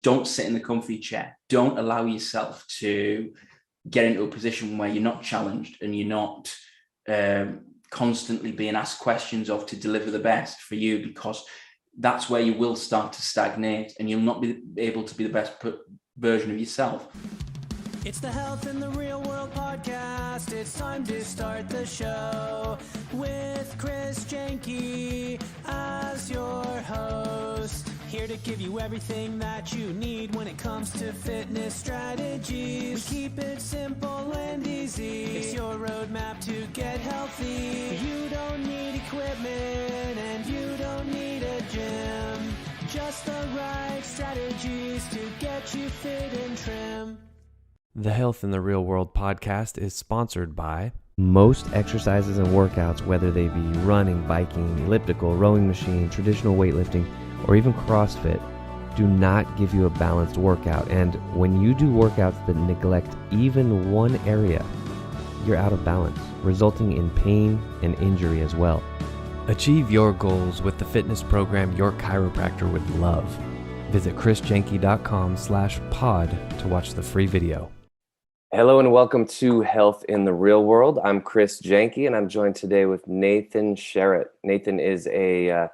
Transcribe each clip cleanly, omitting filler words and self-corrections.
Don't sit in the comfy chair. Don't allow yourself to get into a position where you're not challenged and you're not constantly being asked questions of to deliver the best for you, because that's where you will start to stagnate and you'll not be able to be the best version of yourself. It's the Health in the Real World podcast. It's time to start the show with Chris Janke as your host. Here to give you everything that you need when it comes to fitness strategies. We keep it simple and easy. It's your roadmap to get healthy. You don't need equipment and you don't need a gym. Just the right strategies to get you fit and trim. The Health in the Real World podcast is sponsored by most exercises and workouts, whether they be running, biking, elliptical, rowing machine, traditional weightlifting, or even CrossFit, do not give you a balanced workout. And when you do workouts that neglect even one area, you're out of balance, resulting in pain and injury as well. Achieve your goals with the fitness program your chiropractor would love. Visit chrisjanke.com/pod to watch the free video. Hello and welcome to Health in the Real World. I'm Chris Janke and I'm joined today with Nathan Sherratt. Nathan is a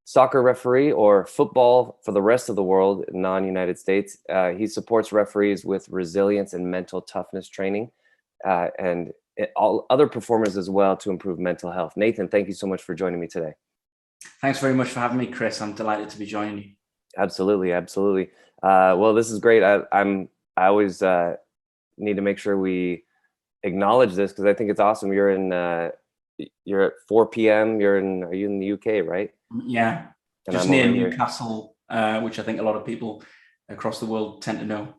soccer referee, or football for the rest of the world, non-United States. He supports referees with resilience and mental toughness training and all other performers as well to improve mental health. Nathan, thank you so much for joining me today. Thanks very much for having me, Chris. I'm delighted to be joining you. Absolutely. Well, this is great. I always need to make sure we acknowledge this because I think it's awesome. You're at 4 p.m. Are you in the UK, right? Yeah, and just I'm near Newcastle, which I think a lot of people across the world tend to know.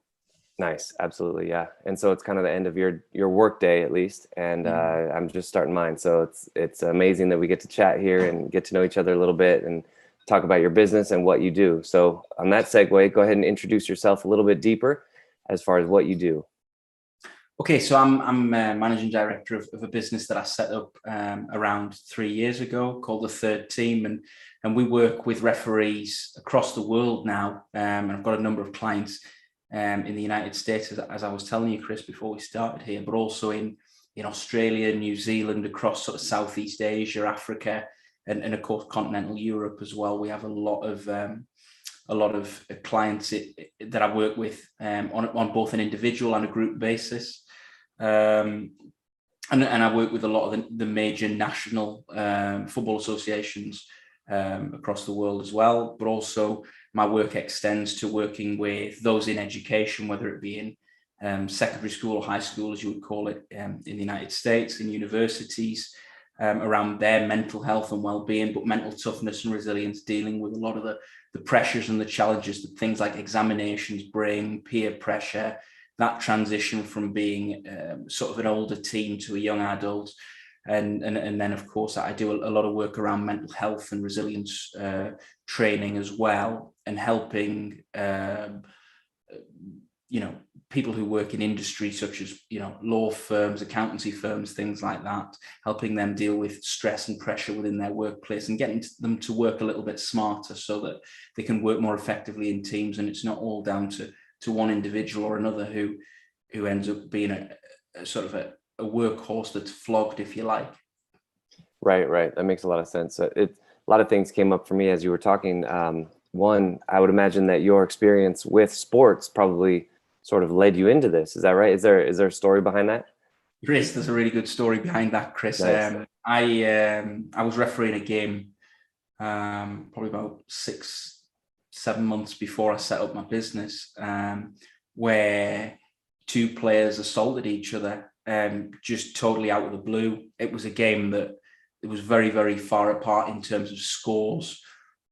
Nice, absolutely, yeah. And so it's kind of the end of your work day, at least, and I'm just starting mine. So it's amazing that we get to chat here and get to know each other a little bit and talk about your business and what you do. So on that segue, go ahead and introduce yourself a little bit deeper as far as what you do. Okay, so I'm managing director of a business that I set up around 3 years ago called The Third Team, and we work with referees across the world now, and I've got a number of clients in the United States, as I was telling you, Chris, before we started here, but also in Australia, New Zealand, across sort of Southeast Asia, Africa, and of course continental Europe as well. We have a lot of clients that I work with on both an individual and a group basis. And I work with a lot of the major national football associations across the world as well. But also my work extends to working with those in education, whether it be in secondary school or high school, as you would call it, in the United States, in universities, around their mental health and well-being, but mental toughness and resilience, dealing with a lot of the pressures and the challenges that things like examinations bring, peer pressure, that transition from being sort of an older teen to a young adult. And then, of course, I do a lot of work around mental health and resilience training as well, and helping, people who work in industry such as, law firms, accountancy firms, things like that, helping them deal with stress and pressure within their workplace and getting them to work a little bit smarter so that they can work more effectively in teams. And it's not all down to one individual or another who ends up being a sort of a workhorse that's flogged, if you like. Right. That makes a lot of sense. A lot of things came up for me as you were talking. One, I would imagine that your experience with sports probably sort of led you into this. Is that right? Is there a story behind that? Chris, there's a really good story behind that, Chris. Nice. I was refereeing a game probably about 6-7 months before I set up my business, where two players assaulted each other, just totally out of the blue. It was a game that it was very, very far apart in terms of scores.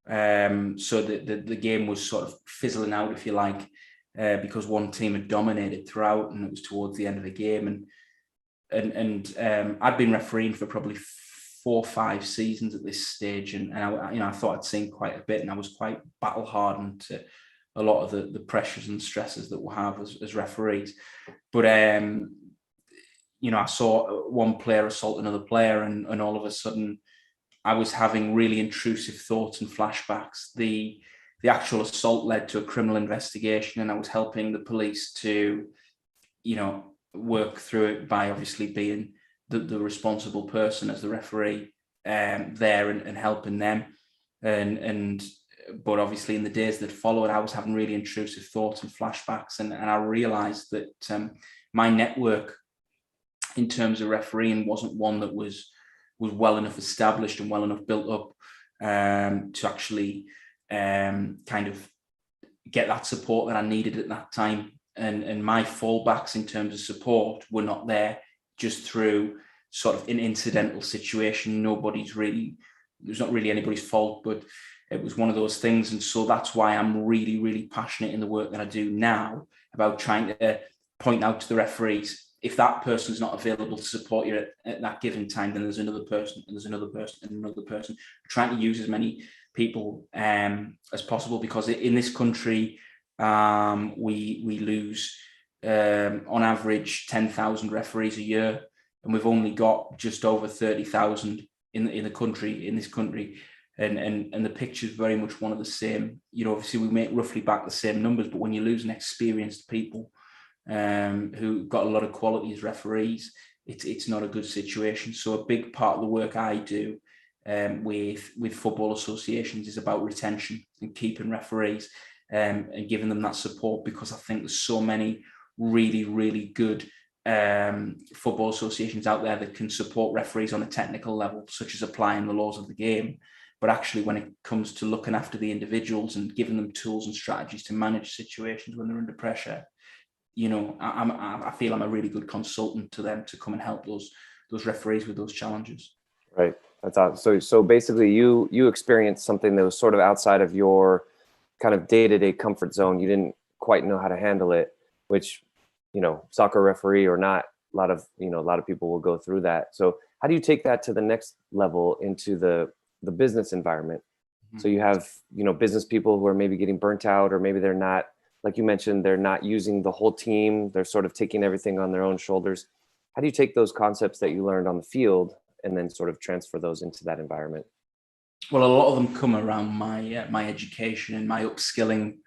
So the game was sort of fizzling out, if you like, because one team had dominated throughout, and it was towards the end of the game. And I'd been refereeing for probably 4 or 5 seasons at this stage, and I thought I'd seen quite a bit, and I was quite battle hardened to a lot of the pressures and stresses that we'll have as referees. But I saw one player assault another player, and all of a sudden I was having really intrusive thoughts and flashbacks. The the actual assault led to a criminal investigation, and I was helping the police to, work through it by obviously being the responsible person as the referee there and helping them. But obviously in the days that followed, I was having really intrusive thoughts and flashbacks, and I realized that my network in terms of refereeing wasn't one that was well enough established and well enough built up to actually kind of get that support that I needed at that time. And my fallbacks in terms of support were not there, just through sort of an incidental situation. It was not really anybody's fault, but it was one of those things. And so that's why I'm really, really passionate in the work that I do now about trying to point out to the referees, if that person's not available to support you at that given time, then there's another person, and there's another person, and another person. We're trying to use as many people as possible, because in this country, we lose on average 10,000 referees a year, and we've only got just over 30,000 in this country. And the picture is very much one of the same. Obviously we make roughly back the same numbers, but when you lose an experienced people who got a lot of quality as referees, it's not a good situation. So a big part of the work I do with football associations is about retention and keeping referees and giving them that support, because I think there's so many really, really good football associations out there that can support referees on a technical level, such as applying the laws of the game. But actually, when it comes to looking after the individuals and giving them tools and strategies to manage situations when they're under pressure, I feel I'm a really good consultant to them to come and help those referees with those challenges. Right. That's awesome. So basically, you experienced something that was sort of outside of your kind of day-to-day comfort zone. You didn't quite know how to handle it, which, soccer referee or not, a lot of people will go through that. So how do you take that to the next level into the business environment? So you have, business people who are maybe getting burnt out, or maybe they're not, like you mentioned, they're not using the whole team. They're sort of taking everything on their own shoulders. How do you take those concepts that you learned on the field and then sort of transfer those into that environment? Well, a lot of them come around my education and my upskilling,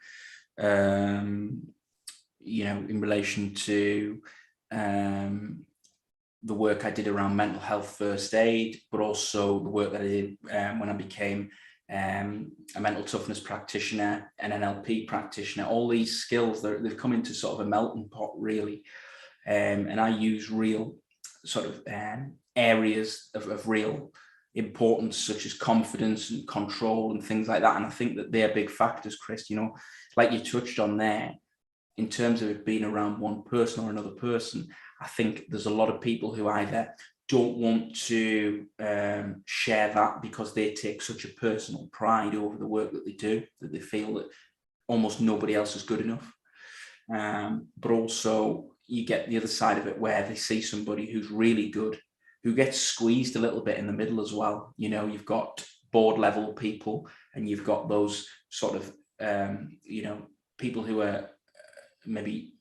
in relation to the work I did around mental health first aid, but also the work that I did when I became a mental toughness practitioner, an NLP practitioner. All these skills, they've come into sort of a melting pot, really. And I use real sort of areas of real importance, such as confidence and control and things like that. And I think that they're big factors, Chris, like you touched on there, in terms of it being around one person or another person. I think there's a lot of people who either don't want to share that because they take such a personal pride over the work that they do, that they feel that almost nobody else is good enough. But also you get the other side of it, where they see somebody who's really good, who gets squeezed a little bit in the middle as well. You've got board level people, and you've got those sort of, people who are maybe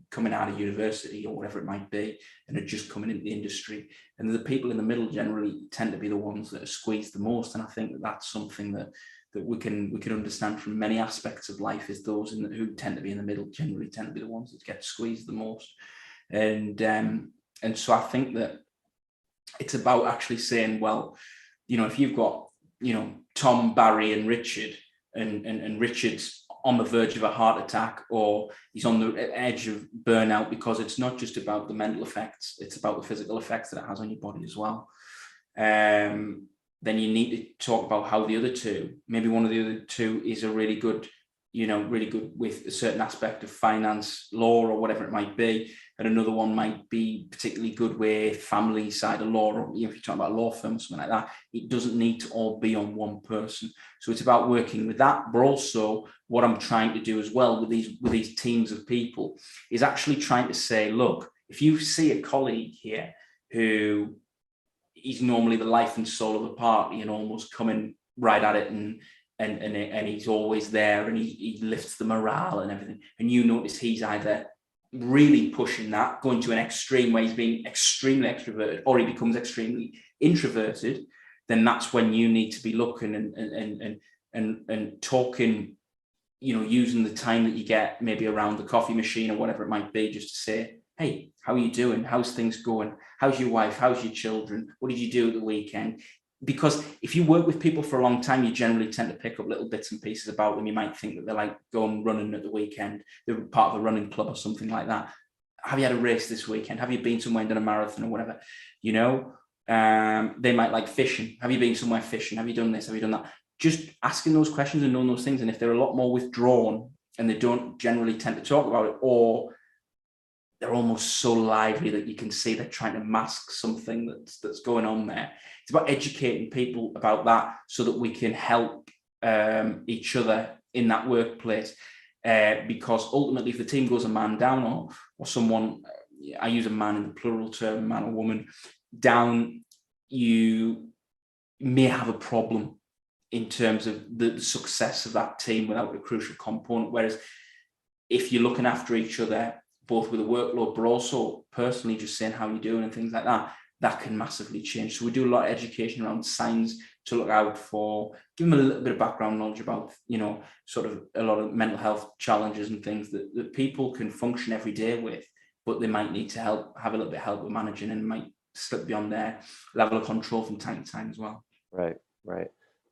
coming out of university or whatever it might be, and are just coming into the industry. And the people in the middle generally tend to be the ones that are squeezed the most. And I think that that's something that we can understand from many aspects of life, is those who tend to be in the middle generally tend to be the ones that get squeezed the most. And so I think that it's about actually saying, well, if you've got, Tom, Barry and Richard, and Richard's on the verge of a heart attack, or he's on the edge of burnout, because it's not just about the mental effects, it's about the physical effects that it has on your body as well. Then you need to talk about how the other two, maybe one of the other two is a really good with a certain aspect of finance, law, or whatever it might be. And another one might be particularly good with family side of law, or if you're talking about a law firm or something like that. It doesn't need to all be on one person. So it's about working with that. But also what I'm trying to do as well with these teams of people is actually trying to say, look, if you see a colleague here who is normally the life and soul of the party and almost coming right at it, and he's always there, and he lifts the morale and everything, and you notice he's either really pushing that, going to an extreme where he's being extremely extroverted, or he becomes extremely introverted, then that's when you need to be looking and talking using the time that you get maybe around the coffee machine or whatever it might be, just to say, hey, how are you doing? How's things going? How's your wife? How's your children? What did you do at the weekend? Because if you work with people for a long time, you generally tend to pick up little bits and pieces about them. You might think that they're like going running at the weekend. They're part of a running club or something like that. Have you had a race this weekend? Have you been somewhere and done a marathon or whatever? They might like fishing. Have you been somewhere fishing? Have you done this? Have you done that? Just asking those questions and knowing those things. And if they're a lot more withdrawn and they don't generally tend to talk about it, or they're almost so lively that you can see they're trying to mask something that's going on there. It's about educating people about that so that we can help each other in that workplace. Because ultimately, if the team goes a man down or someone, I use a man in the plural term, man or woman, down, you may have a problem in terms of the success of that team without a crucial component. Whereas if you're looking after each other, both with a workload, but also personally just saying how you're doing and things like that, that can massively change. So we do a lot of education around signs to look out for, give them a little bit of background knowledge about, sort of a lot of mental health challenges and things that people can function every day with, but they might need to have a little bit of help with managing and might slip beyond their level of control from time to time as well. Right.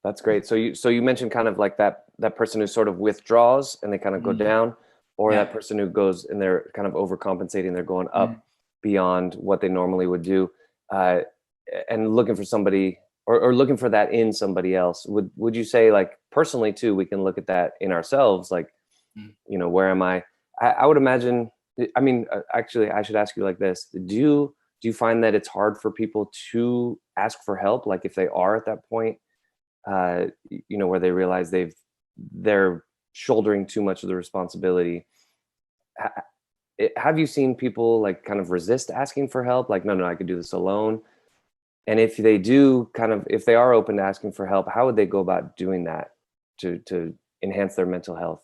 That's great. So you mentioned kind of like that person who sort of withdraws and they kind of go down, or that person who goes and they're kind of overcompensating, they're going up beyond what they normally would do, and looking for somebody or looking for that in somebody else. Would you say, like, personally too, we can look at that in ourselves, like, where am I? I would imagine, I mean, actually, I should ask you like this. Do you find that it's hard for people to ask for help? Like if they are at that point, where they realize they're shouldering too much of the responsibility. Have you seen people like kind of resist asking for help? Like, no, I could do this alone. And if they do if they are open to asking for help, how would they go about doing that to enhance their mental health?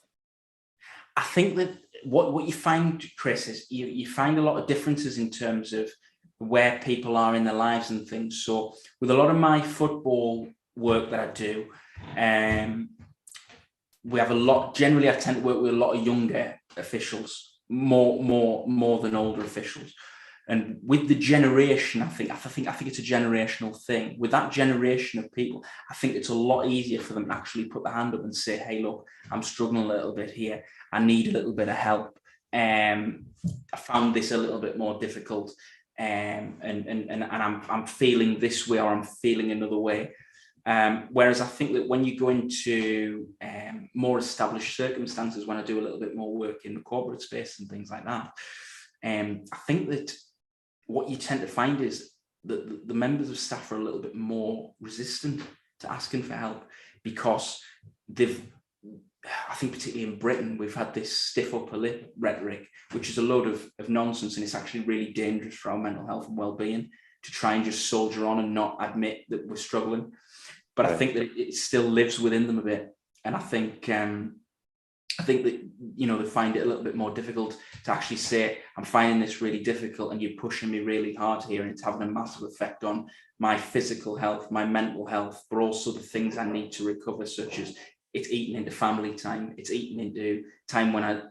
I think that what you find, Chris, is you find a lot of differences in terms of where people are in their lives and things. So with a lot of my football work that I do, we have generally I tend to work with a lot of younger officials, more than older officials. And with the generation, I think it's a generational thing. With that generation of people, I think it's a lot easier for them to actually put their hand up and say, hey, look, I'm struggling a little bit here. I need a little bit of help. I found this a little bit more difficult. And I'm feeling this way, or I'm feeling another way. Whereas I think that when you go into more established circumstances, when I do a little bit more work in the corporate space and things like that, I think that what you tend to find is that the members of staff are a little bit more resistant to asking for help, because I think particularly in Britain, we've had this stiff upper lip rhetoric, which is a load of nonsense, and it's actually really dangerous for our mental health and well-being to try and just soldier on and not admit that we're struggling. But right. I think that it still lives within them a bit. And I think that, they find it a little bit more difficult to actually say, I'm finding this really difficult and you're pushing me really hard here, and it's having a massive effect on my physical health, my mental health, but also the things I need to recover, such as it's eating into family time, it's eating into time when I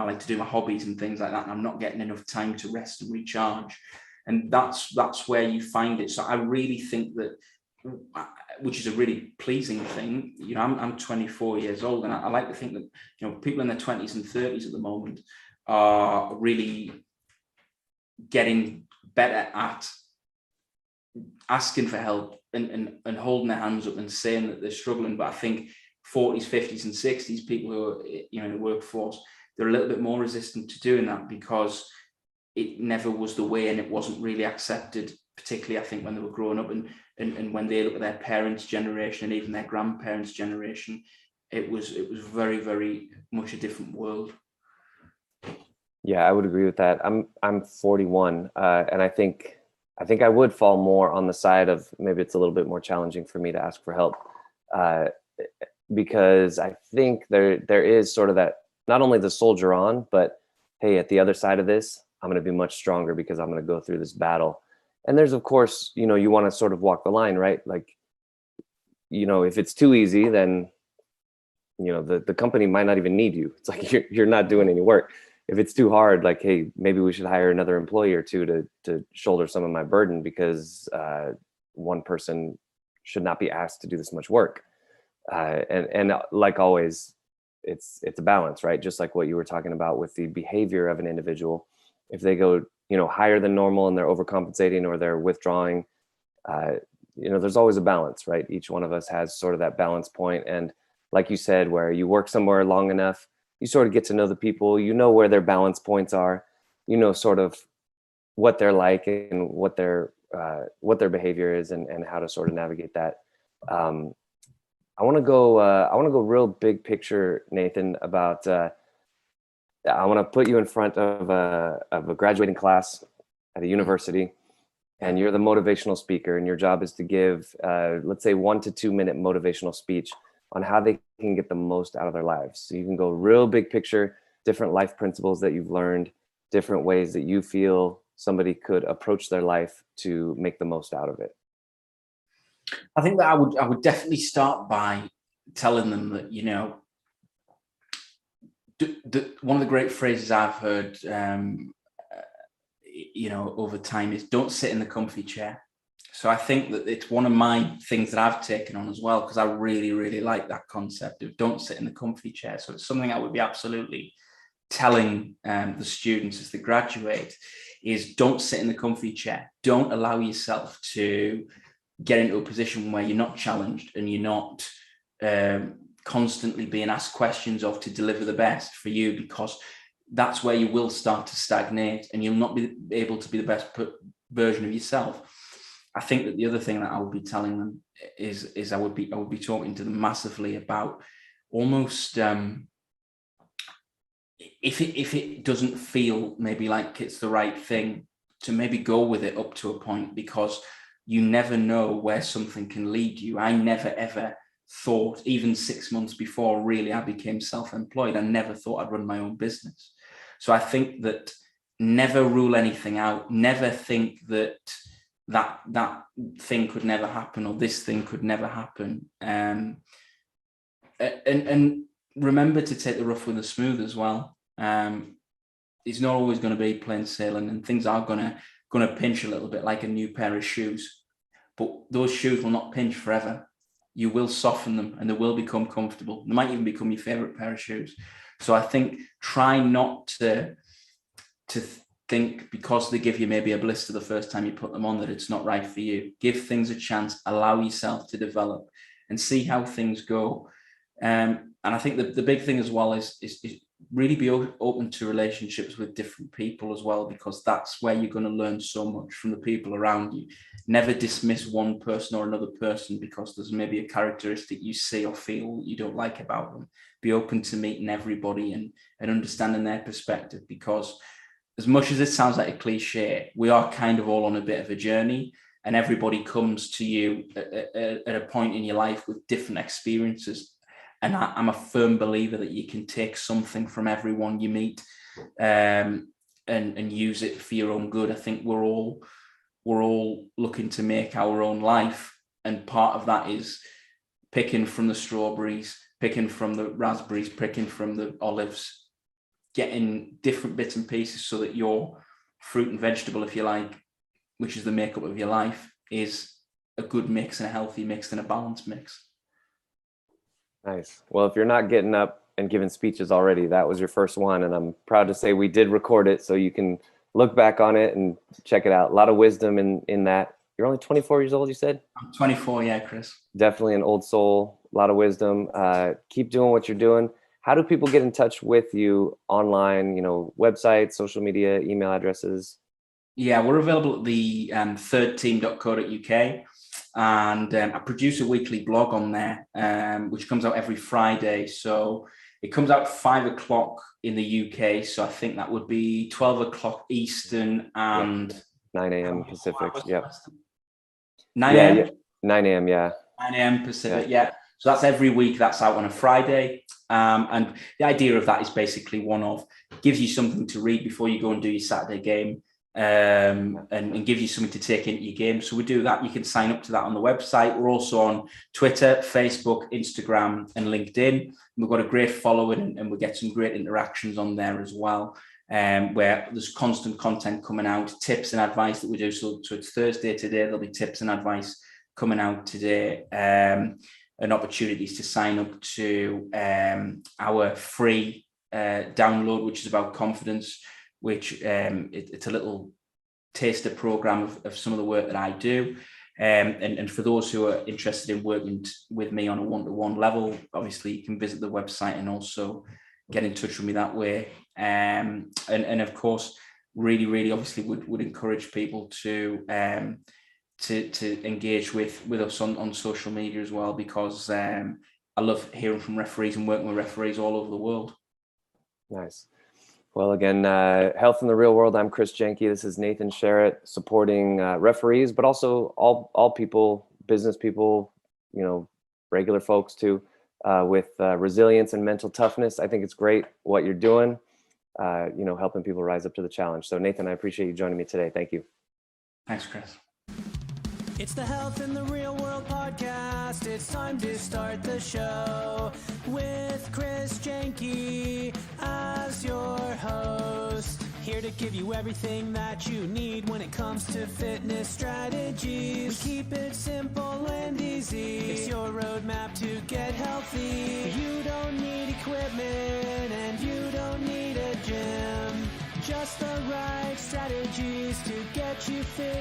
like to do my hobbies and things like that, and I'm not getting enough time to rest and recharge. And that's where you find it. So I really think that, which is a really pleasing thing. I'm 24 years old, and I like to think that people in their 20s and 30s at the moment are really getting better at asking for help and holding their hands up and saying that they're struggling. But I think 40s, 50s, and 60s people who are in the workforce, they're a little bit more resistant to doing that because it never was the way, and it wasn't really accepted, particularly I think when they were growing up, and when they look at their parents' generation and even their grandparents' generation, it was very, very much a different world. Yeah, I would agree with that. I'm 41, and I think I would fall more on the side of maybe it's a little bit more challenging for me to ask for help, because I think there is sort of that, not only the soldier on, but hey, at the other side of this, I'm going to be much stronger because I'm going to go through this battle. And there's, of course, you want to sort of walk the line, right? Like, if it's too easy, then the company might not even need you. It's like you're not doing any work. If it's too hard, like, hey, maybe we should hire another employee or two to shoulder some of my burden, because one person should not be asked to do this much work. And like always, it's a balance, right? Just like what you were talking about with the behavior of an individual. If they go, higher than normal and they're overcompensating or they're withdrawing, there's always a balance, right? Each one of us has sort of that balance point. And like you said, where you work somewhere long enough, you sort of get to know the people, where their balance points are, sort of what they're like and what their behavior is, and how to sort of navigate that. I want to go real big picture, Nathan, about, I want to put you in front of a graduating class at a university, and you're the motivational speaker, and your job is to give, let's say 1 to 2 minute motivational speech on how they can get the most out of their lives. So you can go real big picture, different life principles that you've learned, different ways that you feel somebody could approach their life to make the most out of it. I think that I would definitely start by telling them that, one of the great phrases I've heard, over time is, don't sit in the comfy chair. So I think that it's one of my things that I've taken on as well, because I really, really like that concept of don't sit in the comfy chair. So it's something I would be absolutely telling the students as they graduate, is don't sit in the comfy chair. Don't allow yourself to get into a position where you're not challenged and you're not constantly being asked questions of to deliver the best for you, because that's where you will start to stagnate and you'll not be able to be the best version of yourself. I think that the other thing that I would be telling them is I would be talking to them massively about almost if it doesn't feel maybe like it's the right thing, to maybe go with it up to a point, because you never know where something can lead you. I never ever thought, even 6 months before really I became self-employed, I never thought I'd run my own business. So I think that never rule anything out. Never think that thing could never happen, or this thing could never happen. And remember to take the rough with the smooth as well. It's not always going to be plain sailing, and things are going to pinch a little bit, like a new pair of shoes. But those shoes will not pinch forever. You will soften them and they will become comfortable. They might even become your favorite pair of shoes. So I think try not to think because they give you maybe a blister the first time you put them on that it's not right for you. Give things a chance, allow yourself to develop and see how things go. And I think that the big thing as well is really be open to relationships with different people as well, because that's where you're going to learn so much from the people around you. Never dismiss one person or another person because there's maybe a characteristic you see or feel you don't like about them. Be open to meeting everybody and understanding their perspective, because as much as it sounds like a cliche, we are kind of all on a bit of a journey, and everybody comes to you at a point in your life with different experiences. And I'm a firm believer that you can take something from everyone you meet and use it for your own good. I think we're all looking to make our own life. And part of that is picking from the strawberries, picking from the raspberries, picking from the olives, getting different bits and pieces so that your fruit and vegetable, if you like, which is the makeup of your life, is a good mix and a healthy mix and a balanced mix. Nice. Well, if you're not getting up and giving speeches already, that was your first one. And I'm proud to say we did record it, so you can look back on it and check it out. A lot of wisdom in that. You're only 24 years old, you said? I'm 24, yeah, Chris. Definitely an old soul, a lot of wisdom. Keep doing what you're doing. How do people get in touch with you online, website, social media, email addresses? Yeah, we're available at the thirdteam.co.uk. And I produce a weekly blog on there, which comes out every Friday. So it comes out at 5:00 in the UK. So I think that would be 12:00 Eastern and 9 a.m. Pacific. Yep. 9 a.m. Yeah, 9 a.m. Yeah. 9 a.m. Pacific. Yeah. So that's every week. That's out on a Friday. And the idea of that is basically one of gives you something to read before you go and do your Saturday game. and give you something to take into your game. So we do that. You can sign up to that on the website. We're also on Twitter, Facebook, Instagram, and LinkedIn. We've got a great following, and we get some great interactions on there as well, where there's constant content coming out, tips and advice that we do. So it's Thursday today. There'll be tips and advice coming out today, and opportunities to sign up to our free download, which is about confidence, which it's a little taster program of some of the work that I do. And for those who are interested in working with me on a one-to-one level, obviously you can visit the website and also get in touch with me that way. And of course, really obviously would encourage people to engage with us on social media as well, because I love hearing from referees and working with referees all over the world. Nice. Well, again, Health in the Real World. I'm Chris Janke. This is Nathan Sherratt, supporting referees, but also all people, business people, regular folks too, with resilience and mental toughness. I think it's great what you're doing, helping people rise up to the challenge. So Nathan, I appreciate you joining me today. Thank you. Thanks, Chris. It's the Health in the Real World podcast. It's time to start the show with Chris Janke as your host. Here to give you everything that you need when it comes to fitness strategies. We keep it simple and easy. It's your roadmap to get healthy. You don't need equipment and you don't need a gym. Just the right strategies to get you fit